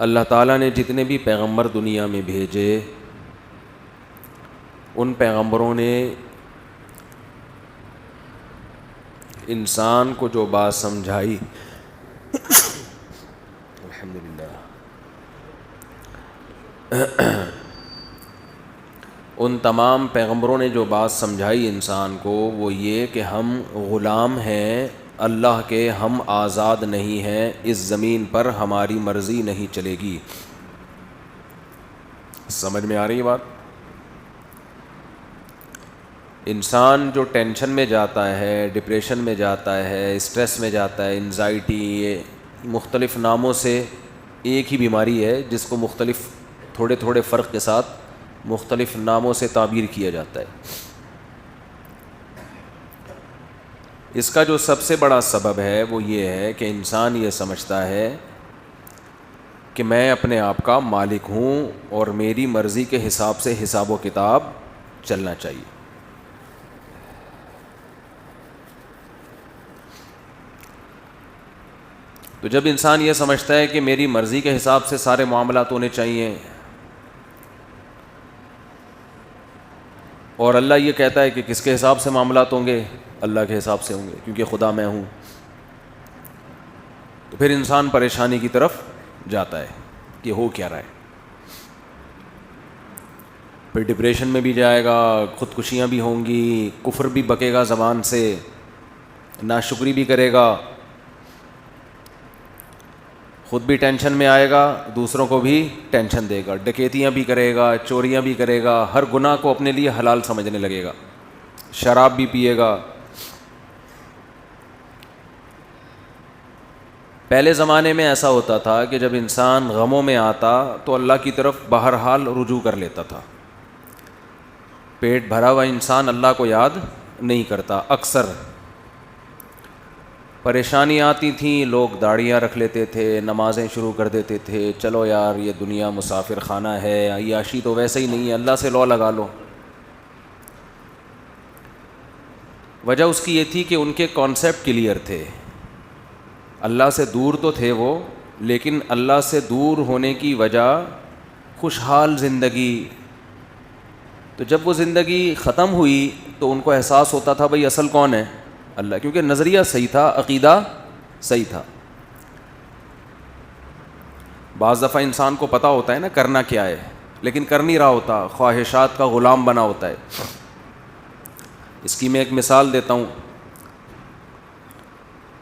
اللہ تعالیٰ نے جتنے بھی پیغمبر دنیا میں بھیجے ان پیغمبروں نے انسان کو جو بات سمجھائی الحمدللہ ان تمام پیغمبروں نے جو بات سمجھائی انسان کو وہ یہ کہ ہم غلام ہیں اللہ کے، ہم آزاد نہیں ہیں، اس زمین پر ہماری مرضی نہیں چلے گی۔ سمجھ میں آ رہی ہے بات؟ انسان جو ٹینشن میں جاتا ہے، ڈپریشن میں جاتا ہے، اسٹریس میں جاتا ہے، انزائٹی، یہ مختلف ناموں سے ایک ہی بیماری ہے جس کو مختلف تھوڑے تھوڑے فرق کے ساتھ مختلف ناموں سے تعبیر کیا جاتا ہے۔ اس کا جو سب سے بڑا سبب ہے وہ یہ ہے کہ انسان یہ سمجھتا ہے کہ میں اپنے آپ کا مالک ہوں اور میری مرضی کے حساب سے حساب و کتاب چلنا چاہیے۔ تو جب انسان یہ سمجھتا ہے کہ میری مرضی کے حساب سے سارے معاملات ہونے چاہیے اور اللہ یہ کہتا ہے کہ کس کے حساب سے معاملات ہوں گے، اللہ کے حساب سے ہوں گے کیونکہ خدا میں ہوں، تو پھر انسان پریشانی کی طرف جاتا ہے کہ ہو کیا رہا ہے، پھر ڈپریشن میں بھی جائے گا، خودکشیاں بھی ہوں گی، کفر بھی بکے گا زبان سے، ناشکری بھی کرے گا، خود بھی ٹینشن میں آئے گا، دوسروں کو بھی ٹینشن دے گا، ڈکیتیاں بھی کرے گا، چوریاں بھی کرے گا، ہر گناہ کو اپنے لیے حلال سمجھنے لگے گا، شراب بھی پیے گا۔ پہلے زمانے میں ایسا ہوتا تھا کہ جب انسان غموں میں آتا تو اللہ کی طرف بہرحال رجوع کر لیتا تھا۔ پیٹ بھرا ہوا انسان اللہ کو یاد نہیں کرتا، اکثر پریشانیاں آتی تھیں، لوگ داڑھیاں رکھ لیتے تھے، نمازیں شروع کر دیتے تھے، چلو یار یہ دنیا مسافر خانہ ہے، عیاشی تو ویسے ہی نہیں ہے، اللہ سے لو لگا لو۔ وجہ اس کی یہ تھی کہ ان کے کانسیپٹ کلیئر تھے، اللہ سے دور تو تھے وہ، لیکن اللہ سے دور ہونے کی وجہ خوشحال زندگی، تو جب وہ زندگی ختم ہوئی تو ان کو احساس ہوتا تھا بھئی اصل کون ہے؟ اللہ، کیونکہ نظریہ صحیح تھا، عقیدہ صحیح تھا۔ بعض دفعہ انسان کو پتہ ہوتا ہے نا کرنا کیا ہے، لیکن کر نہیں رہا ہوتا، خواہشات کا غلام بنا ہوتا ہے۔ اس کی میں ایک مثال دیتا ہوں۔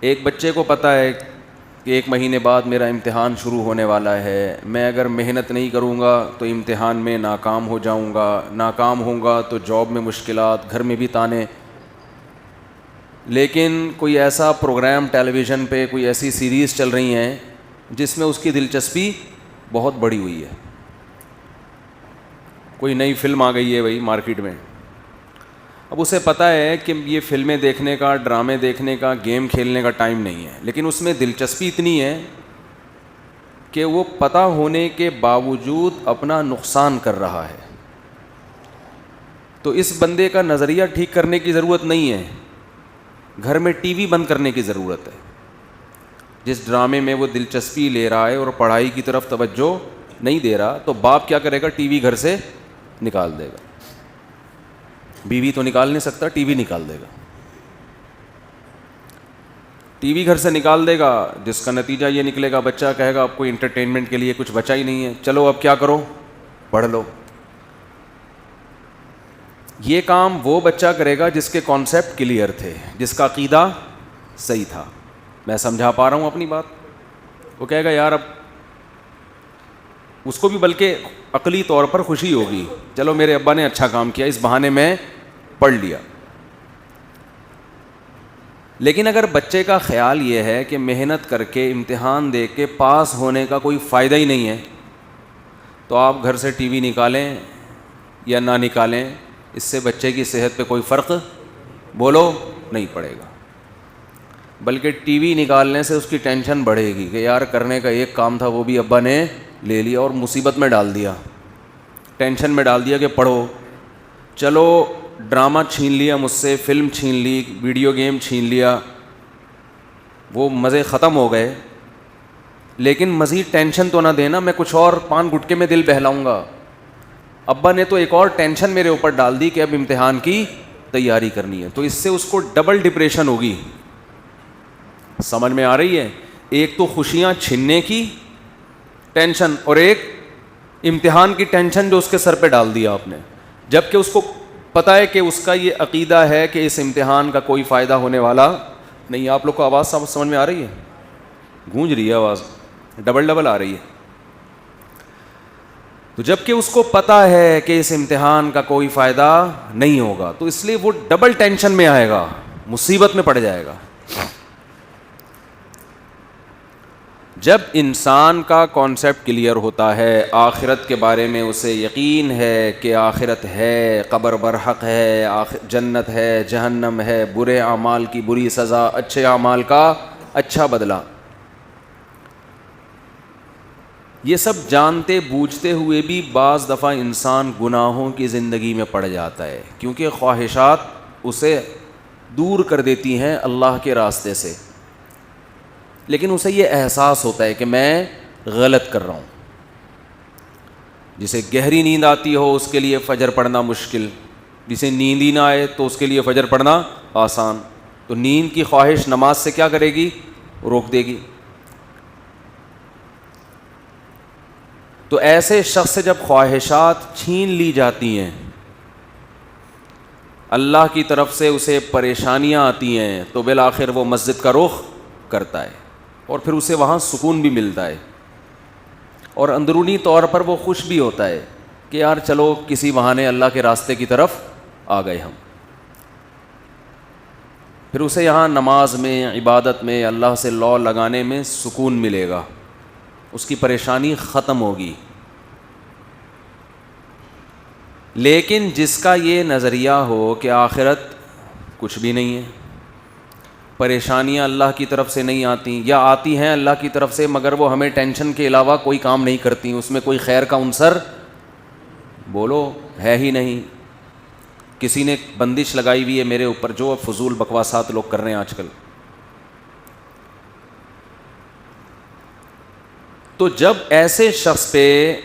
ایک بچے کو پتہ ہے کہ 1 مہینے بعد میرا امتحان شروع ہونے والا ہے، میں اگر محنت نہیں کروں گا تو امتحان میں ناکام ہو جاؤں گا، ناکام ہوں گا تو جاب میں مشکلات، گھر میں بھی تانے۔ لیکن کوئی ایسا پروگرام ٹیلی ویژن پہ، کوئی ایسی سیریز چل رہی ہیں جس میں اس کی دلچسپی بہت بڑی ہوئی ہے، کوئی نئی فلم آ گئی ہے بھائی مارکیٹ میں، اب اسے پتہ ہے کہ یہ فلمیں دیکھنے کا، ڈرامے دیکھنے کا، گیم کھیلنے کا ٹائم نہیں ہے، لیکن اس میں دلچسپی اتنی ہے کہ وہ پتہ ہونے کے باوجود اپنا نقصان کر رہا ہے۔ تو اس بندے کا نظریہ ٹھیک کرنے کی ضرورت نہیں ہے، گھر میں ٹی وی بند کرنے کی ضرورت ہے۔ جس ڈرامے میں وہ دلچسپی لے رہا ہے اور پڑھائی کی طرف توجہ نہیں دے رہا، تو باپ کیا کرے گا؟ ٹی وی گھر سے نکال دے گا۔ بیوی تو نکال نہیں سکتا، ٹی وی نکال دے گا، ٹی وی گھر سے نکال دے گا، جس کا نتیجہ یہ نکلے گا بچہ کہے گا اب کوئی انٹرٹینمنٹ کے لیے کچھ بچا ہی نہیں ہے، چلو اب کیا کرو؟ پڑھ لو۔ یہ کام وہ بچہ کرے گا جس کے کانسیپٹ کلیئر تھے، جس کا عقیدہ صحیح تھا۔ میں سمجھا پا رہا ہوں اپنی بات؟ وہ کہے گا یار اب اس کو بھی بلکہ عقلی طور پر خوشی ہوگی، چلو میرے ابا نے اچھا کام کیا، اس بہانے میں پڑھ لیا۔ لیکن اگر بچے کا خیال یہ ہے کہ محنت کر کے امتحان دے کے پاس ہونے کا کوئی فائدہ ہی نہیں ہے، تو آپ گھر سے ٹی وی نکالیں یا نہ نکالیں، اس سے بچے کی صحت پہ کوئی فرق بولو نہیں پڑے گا، بلکہ ٹی وی نکالنے سے اس کی ٹینشن بڑھے گی کہ یار کرنے کا ایک کام تھا وہ بھی ابا نے لے لیا اور مصیبت میں ڈال دیا، ٹینشن میں ڈال دیا کہ پڑھو۔ چلو ڈرامہ چھین لیا مجھ سے، فلم چھین لی، ویڈیو گیم چھین لیا، وہ مزے ختم ہو گئے، لیکن مزید ٹینشن تو نہ دینا، میں کچھ اور پان گٹکے میں دل بہلاؤں گا. ابا نے تو ایک اور ٹینشن میرے اوپر ڈال دی کہ اب امتحان کی تیاری کرنی ہے، تو اس سے اس کو ڈبل ڈپریشن ہوگی. سمجھ میں آ رہی ہے؟ ایک تو خوشیاں چھننے کی ٹینشن اور ایک امتحان کی ٹینشن جو اس کے سر پہ ڈال دیا آپ نے، جبکہ اس کو پتہ ہے کہ اس کا یہ عقیدہ ہے کہ اس امتحان کا کوئی فائدہ ہونے والا نہیں. آپ لوگ کو آواز سمجھ میں آ رہی ہے؟ گونج رہی ہے آواز، ڈبل آ رہی ہے. تو جب کہ اس کو پتہ ہے کہ اس امتحان کا کوئی فائدہ نہیں ہوگا، تو اس لیے وہ ڈبل ٹینشن میں آئے گا، مصیبت میں پڑ جائے گا. جب انسان کا کانسیپٹ کلیئر ہوتا ہے، آخرت کے بارے میں اسے یقین ہے کہ آخرت ہے، قبر برحق ہے، جنت ہے، جہنم ہے، برے اعمال کی بری سزا، اچھے اعمال کا اچھا بدلہ، یہ سب جانتے بوجھتے ہوئے بھی بعض دفعہ انسان گناہوں کی زندگی میں پڑ جاتا ہے، کیونکہ خواہشات اسے دور کر دیتی ہیں اللہ کے راستے سے. لیکن اسے یہ احساس ہوتا ہے کہ میں غلط کر رہا ہوں. جسے گہری نیند آتی ہو اس کے لیے فجر پڑھنا مشکل، جسے نیند ہی نہ آئے تو اس کے لیے فجر پڑھنا آسان. تو نیند کی خواہش نماز سے کیا کرے گی؟ روک دے گی. تو ایسے شخص سے جب خواہشات چھین لی جاتی ہیں، اللہ کی طرف سے اسے پریشانیاں آتی ہیں، تو بالآخر وہ مسجد کا رخ کرتا ہے اور پھر اسے وہاں سکون بھی ملتا ہے، اور اندرونی طور پر وہ خوش بھی ہوتا ہے کہ یار چلو کسی بہانے اللہ کے راستے کی طرف آ گئے ہم. پھر اسے یہاں نماز میں، عبادت میں، اللہ سے لو لگانے میں سکون ملے گا، اس کی پریشانی ختم ہوگی. لیکن جس کا یہ نظریہ ہو کہ آخرت کچھ بھی نہیں ہے، پریشانیاں اللہ کی طرف سے نہیں آتی، یا آتی ہیں اللہ کی طرف سے مگر وہ ہمیں ٹینشن کے علاوہ کوئی کام نہیں کرتی، اس میں کوئی خیر کا عنصر بولو ہے ہی نہیں. کسی نے بندش لگائی ہوئی ہے میرے اوپر، جو فضول بکواسات لوگ کر رہے ہیں آج کل. تو جب ایسے شخص پہ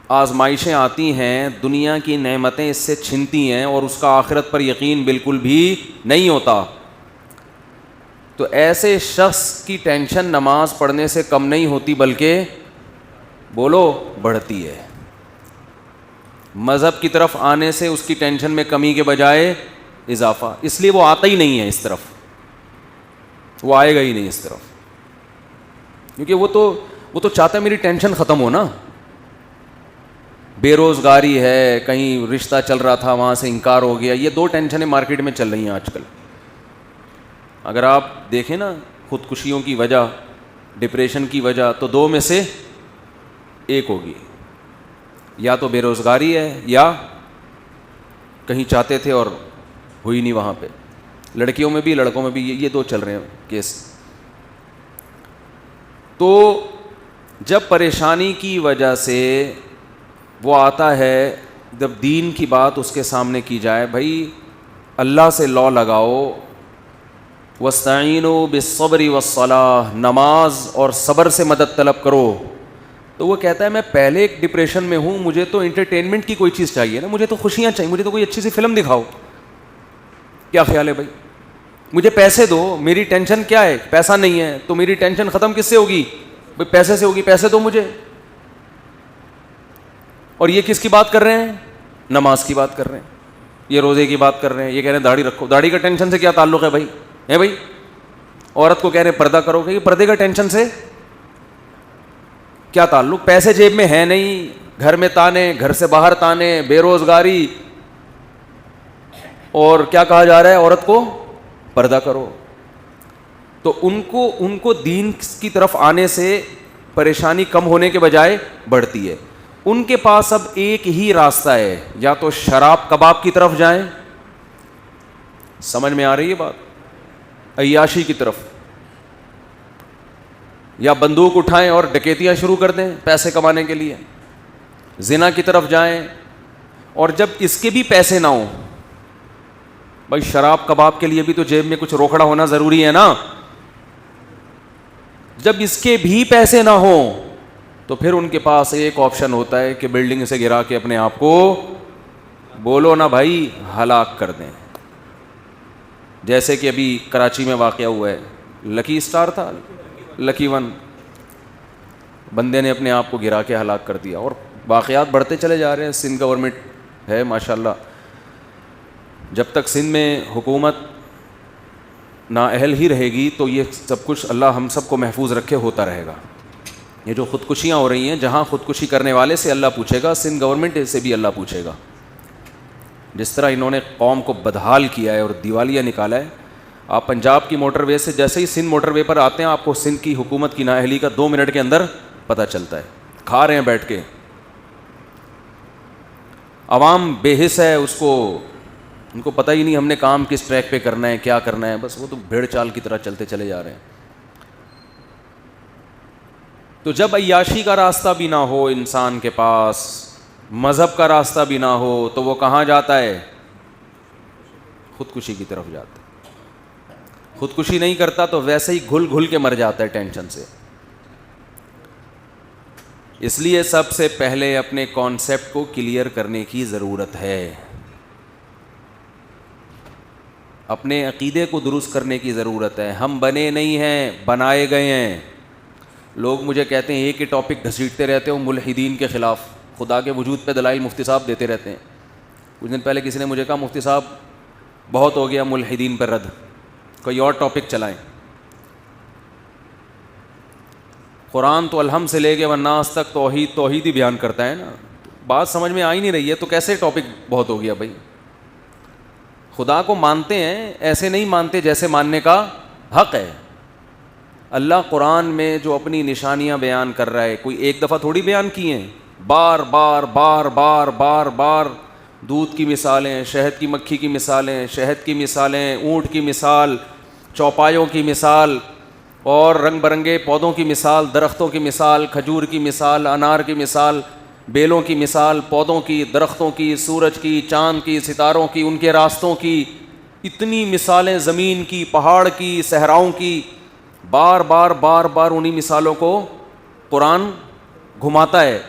آزمائشیں آتی ہیں، دنیا کی نعمتیں اس سے چھنتی ہیں اور اس کا آخرت پر یقین بالکل بھی نہیں ہوتا، تو ایسے شخص کی ٹینشن نماز پڑھنے سے کم نہیں ہوتی بلکہ بولو بڑھتی ہے. مذہب کی طرف آنے سے اس کی ٹینشن میں کمی کے بجائے اضافہ. اس لیے وہ آتا ہی نہیں ہے اس طرف، وہ آئے گا ہی نہیں اس طرف، کیونکہ وہ تو چاہتا ہے میری ٹینشن ختم ہو نا. بے روزگاری ہے، کہیں رشتہ چل رہا تھا وہاں سے انکار ہو گیا، یہ 2 ٹینشنیں مارکیٹ میں چل رہی ہیں آج کل. اگر آپ دیکھیں نا خودکشیوں کی وجہ، ڈپریشن کی وجہ، تو 2 میں سے ایک ہوگی، یا تو بے روزگاری ہے یا کہیں چاہتے تھے اور ہوئی نہیں وہاں پہ. لڑکیوں میں بھی لڑکوں میں بھی یہ 2 چل رہے ہیں کیس. تو جب پریشانی کی وجہ سے وہ آتا ہے، جب دین کی بات اس کے سامنے کی جائے، بھائی اللہ سے لو لگاؤ، وَاسْتَعِينُوا بِالصَّبْرِ وَالصَّلَاةِ، نماز اور صبر سے مدد طلب کرو، تو وہ کہتا ہے میں پہلے ایک ڈپریشن میں ہوں، مجھے تو انٹرٹینمنٹ کی کوئی چیز چاہیے نا، مجھے تو خوشیاں چاہیے، مجھے تو کوئی اچھی سی فلم دکھاؤ. کیا خیال ہے بھائی؟ مجھے پیسے دو، میری ٹینشن کیا ہے؟ پیسہ نہیں ہے، تو میری ٹینشن ختم کس سے ہوگی؟ بھائی پیسے سے ہوگی، پیسے دو مجھے. اور یہ کس کی بات کر رہے ہیں؟ نماز کی بات کر رہے ہیں، یہ روزے کی بات کر رہے ہیں، یہ کہہ رہے ہیں داڑھی رکھو. داڑھی کا ٹینشن سے کیا تعلق ہے بھائی؟ ہے بھائی؟ عورت کو کہہ رہے ہیں پردہ کرو، کہ یہ پردے کا ٹینشن سے کیا تعلق؟ پیسے جیب میں ہے نہیں، گھر میں تانے، گھر سے باہر تانے، بے روزگاری، اور کیا کہا جا رہا ہے؟ عورت کو پردہ کرو. تو ان کو دین کی طرف آنے سے پریشانی کم ہونے کے بجائے بڑھتی ہے. ان کے پاس اب ایک ہی راستہ ہے، یا تو شراب کباب کی طرف جائیں، سمجھ میں آ رہی ہے بات، عیاشی کی طرف، یا بندوق اٹھائیں اور ڈکیتیاں شروع کر دیں پیسے کمانے کے لیے، زنا کی طرف جائیں. اور جب اس کے بھی پیسے نہ ہوں، بھائی شراب کباب کے لیے بھی تو جیب میں کچھ روکڑا ہونا ضروری ہے نا، جب اس کے بھی پیسے نہ ہوں تو پھر ان کے پاس ایک آپشن ہوتا ہے کہ بلڈنگ سے گرا کے اپنے آپ کو بولو نا بھائی ہلاک کر دیں. جیسے کہ ابھی کراچی میں واقعہ ہوا ہے, لکی اسٹار تھا, لکی ون, بندے نے اپنے آپ کو گرا کے ہلاک کر دیا. اور واقعات بڑھتے چلے جا رہے ہیں. سندھ گورنمنٹ ہے ماشاءاللہ, جب تک سندھ میں حکومت نااہل ہی رہے گی تو یہ سب کچھ اللہ ہم سب کو محفوظ رکھے ہوتا رہے گا. یہ جو خودکشیاں ہو رہی ہیں, جہاں خودکشی کرنے والے سے اللہ پوچھے گا, سندھ گورنمنٹ سے بھی اللہ پوچھے گا. جس طرح انہوں نے قوم کو بدحال کیا ہے اور دیوالیہ نکالا ہے. آپ پنجاب کی موٹر وے سے جیسے ہی سندھ موٹر وے پر آتے ہیں, آپ کو سندھ کی حکومت کی نااہلی کا 2 منٹ کے اندر پتہ چلتا ہے. کھا رہے ہیں بیٹھ کے, عوام بے حس ہے, اس کو ان کو پتہ ہی نہیں ہم نے کام کس ٹریک پہ کرنا ہے, کیا کرنا ہے, بس وہ تو بھیڑ چال کی طرح چلتے چلے جا رہے ہیں. تو جب عیاشی کا راستہ بھی نہ ہو انسان کے پاس, مذہب کا راستہ بھی نہ ہو, تو وہ کہاں جاتا ہے؟ خودکشی کی طرف جاتا ہے. خودکشی نہیں کرتا تو ویسے ہی گھل گھل کے مر جاتا ہے ٹینشن سے. اس لیے سب سے پہلے اپنے کانسیپٹ کو کلیئر کرنے کی ضرورت ہے, اپنے عقیدے کو درست کرنے کی ضرورت ہے. ہم بنے نہیں ہیں, بنائے گئے ہیں. لوگ مجھے کہتے ہیں ایک ہی ٹاپک گھسیٹتے رہتے ہو ملحدین کے خلاف, خدا کے وجود پہ دلائل مفتی صاحب دیتے رہتے ہیں. کچھ دن پہلے کسی نے مجھے کہا مفتی صاحب بہت ہو گیا ملحدین پر رد, کوئی اور ٹاپک چلائیں. قرآن تو الحمد سے لے کے والناس تک توحید ہی بیان کرتا ہے نا. بات سمجھ میں آ ہی نہیں رہی ہے تو کیسے ٹاپک بہت ہو گیا بھائی؟ خدا کو مانتے ہیں, ایسے نہیں مانتے جیسے ماننے کا حق ہے. اللہ قرآن میں جو اپنی نشانیاں بیان کر رہا ہے, کوئی ایک دفعہ تھوڑی بیان کی ہیں, بار بار بار بار بار بار. دودھ کی مثالیں, شہد کی مکھی کی مثالیں, شہد کی مثالیں, اونٹ کی مثال, چوپایوں کی مثال, اور رنگ برنگے پودوں کی مثال, درختوں کی مثال, کھجور کی مثال, انار کی مثال, بیلوں کی مثال, پودوں کی, درختوں کی, سورج کی, چاند کی, ستاروں کی, ان کے راستوں کی. اتنی مثالیں, زمین کی, پہاڑ کی, صحراؤں کی. بار بار بار بار انہی مثالوں کو قرآن گھماتا ہے.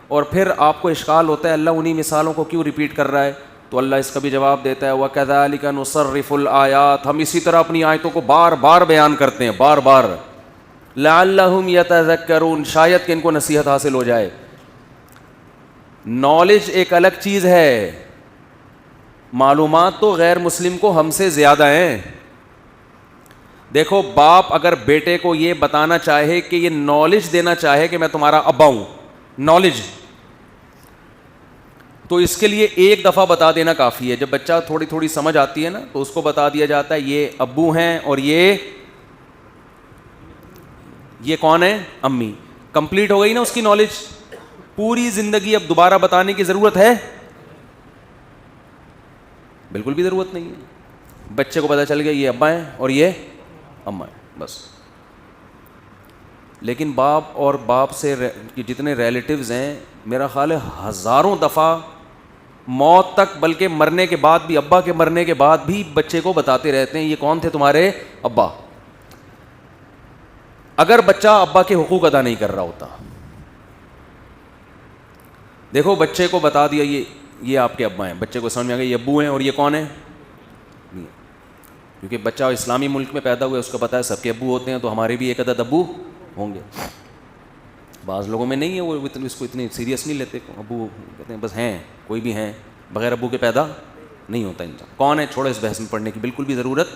اور پھر آپ کو اشکال ہوتا ہے اللہ انہی مثالوں کو کیوں ریپیٹ کر رہا ہے؟ تو اللہ اس کا بھی جواب دیتا ہے وَكَذَلِكَ نُصَرِّفُ الْآيَاتِ, ہم اسی طرح اپنی آیتوں کو بار بار بیان کرتے ہیں, بار بار. لَعَلَّهُمْ يَتَذَكَّرُونَ, شاید کہ ان کو نصیحت حاصل ہو جائے. نالج ایک الگ چیز ہے, معلومات تو غیر مسلم کو ہم سے زیادہ ہیں. دیکھو باپ اگر بیٹے کو یہ بتانا چاہے کہ یہ نالج دینا چاہے کہ میں تمہارا ابا ہوں, نالج, تو اس کے لیے ایک دفعہ بتا دینا کافی ہے. جب بچہ تھوڑی تھوڑی سمجھ آتی ہے نا تو اس کو بتا دیا جاتا ہے یہ ابو ہیں اور یہ کون ہے؟ امی. کمپلیٹ ہو گئی نا اس کی نالج. پوری زندگی اب دوبارہ بتانے کی ضرورت ہے؟ بالکل بھی ضرورت نہیں ہے. بچے کو پتہ چل گیا یہ ابا ہیں اور یہ اما ہیں, بس. لیکن باپ اور باپ سے جتنے ریلیٹیوز ہیں, میرا خیال ہے ہزاروں دفعہ موت تک, بلکہ مرنے کے بعد بھی, ابا کے مرنے کے بعد بھی بچے کو بتاتے رہتے ہیں یہ کون تھے تمہارے ابا, اگر بچہ ابا کے حقوق ادا نہیں کر رہا ہوتا. دیکھو بچے کو بتا دیا یہ آپ کے ابا ہیں, بچے کو سمجھ میں آ گیا یہ ابو ہیں اور یہ کون ہیں, کیونکہ بچہ اسلامی ملک میں پیدا ہوا ہے, اس کو پتہ ہے سب کے ابو ہوتے ہیں, تو ہمارے بھی ایک عدد ابو ہوں گے. بعض لوگوں میں نہیں ہے, وہ اس کو اتنی سیریس نہیں لیتے, ابو کہتے ہیں بس ہیں, کوئی بھی ہیں, بغیر ابو کے پیدا نہیں ہوتا انسان. کون ہے چھوڑو, اس بحث میں پڑھنے کی بالکل بھی ضرورت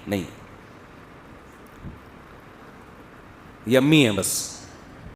نہیں. یہ امی ہیں بس.